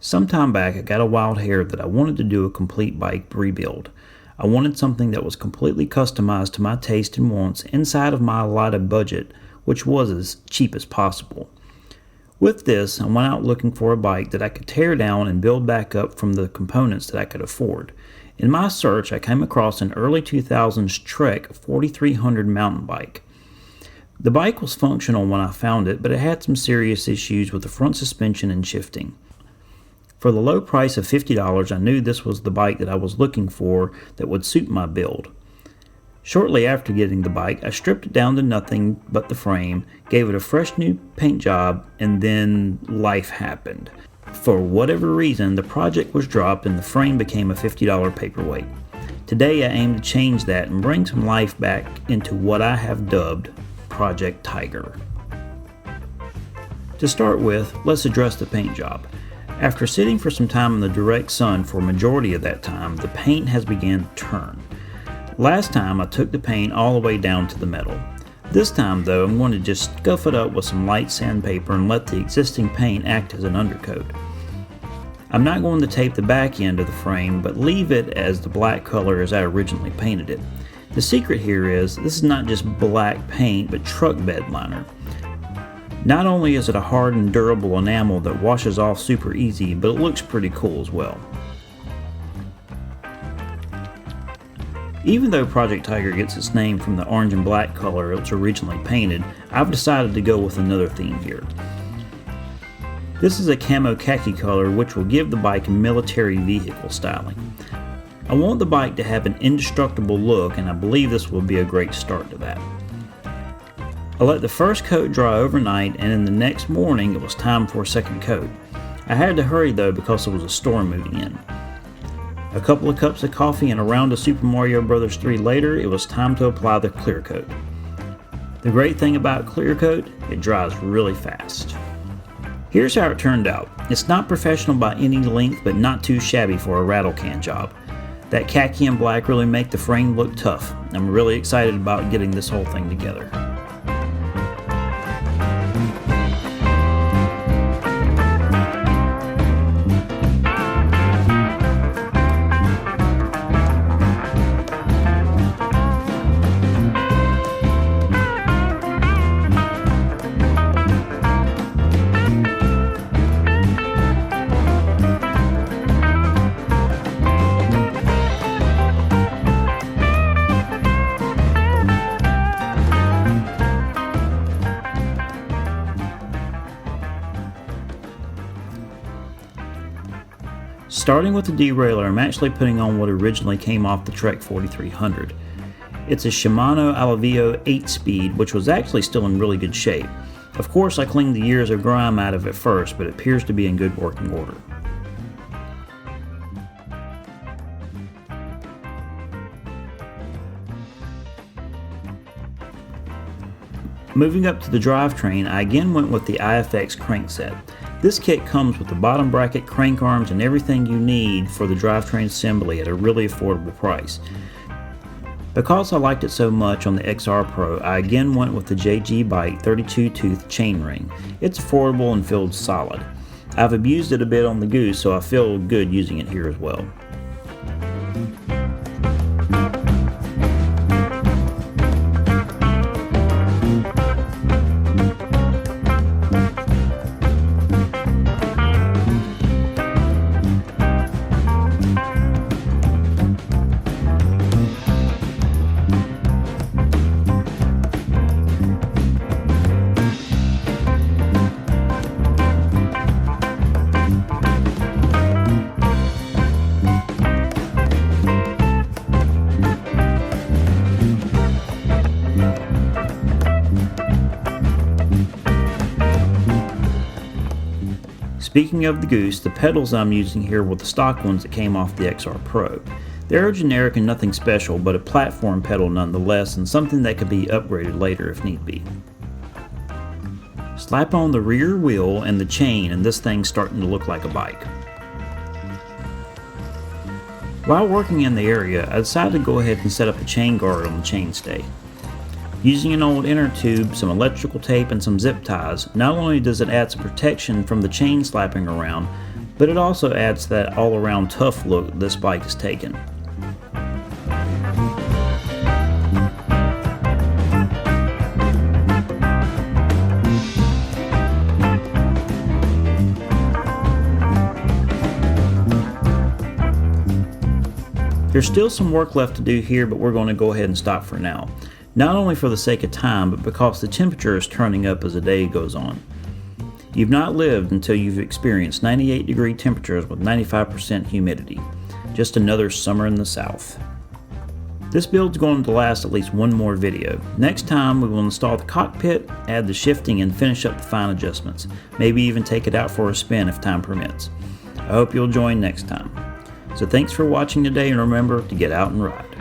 Some time back, I got a wild hair that I wanted to do a complete bike rebuild. I wanted something that was completely customized to my taste and wants inside of my allotted budget, which was as cheap as possible. With this, I went out looking for a bike that I could tear down and build back up from the components that I could afford. In my search, I came across an early 2000s Trek 4300 mountain bike. The bike was functional when I found it, but it had some serious issues with the front suspension and shifting. For the low price of $50, I knew this was the bike that I was looking for that would suit my build. Shortly after getting the bike, I stripped it down to nothing but the frame, gave it a fresh new paint job, and then life happened. For whatever reason, the project was dropped and the frame became a $50 paperweight. Today, I aim to change that and bring some life back into what I have dubbed Project Tiger. To start with, let's address the paint job. After sitting for some time in the direct sun for a majority of that time, the paint has begun to turn. Last time I took the paint all the way down to the metal. This time though, I'm going to just scuff it up with some light sandpaper and let the existing paint act as an undercoat. I'm not going to tape the back end of the frame, but leave it as the black color as I originally painted it. The secret here is, this is not just black paint, but truck bed liner. Not only is it a hard and durable enamel that washes off super easy, but it looks pretty cool as well. Even though Project Tiger gets its name from the orange and black color it was originally painted, I've decided to go with another theme here. This is a camo khaki color which will give the bike military vehicle styling. I want the bike to have an indestructible look, and I believe this will be a great start to that. I let the first coat dry overnight, and in the next morning it was time for a second coat. I had to hurry though because there was a storm moving in. A couple of cups of coffee and a round of Super Mario Bros. 3 later, it was time to apply the clear coat. The great thing about clear coat, it dries really fast. Here's how it turned out. It's not professional by any length, but not too shabby for a rattle can job. That khaki and black really make the frame look tough. I'm really excited about getting this whole thing together. Starting with the derailleur, I'm actually putting on what originally came off the Trek 4300. It's a Shimano Alivio 8-speed, which was actually still in really good shape. Of course, I cleaned the years of grime out of it first, but it appears to be in good working order. Moving up to the drivetrain, I again went with the IFX crankset. This kit comes with the bottom bracket, crank arms, and everything you need for the drivetrain assembly at a really affordable price. Because I liked it so much on the XR Pro, I again went with the JG Byte 32-tooth chainring. It's affordable and feels solid. I've abused it a bit on the Goose, so I feel good using it here as well. Speaking of the Goose, the pedals I'm using here were the stock ones that came off the XR Pro. They're generic and nothing special, but a platform pedal nonetheless, and something that could be upgraded later if need be. Slap on the rear wheel and the chain, and this thing's starting to look like a bike. While working in the area, I decided to go ahead and set up a chain guard on the chainstay. Using an old inner tube, some electrical tape, and some zip ties, not only does it add some protection from the chain slapping around, but it also adds that all-around tough look this bike is taking. There's still some work left to do here, but we're going to go ahead and stop for now. Not only for the sake of time, but because the temperature is turning up as the day goes on. You've not lived until you've experienced 98-degree temperatures with 95% humidity. Just another summer in the South. This build's going to last at least one more video. Next time we will install the cockpit, add the shifting, and finish up the fine adjustments. Maybe even take it out for a spin if time permits. I hope you'll join next time. So thanks for watching today, and remember to get out and ride.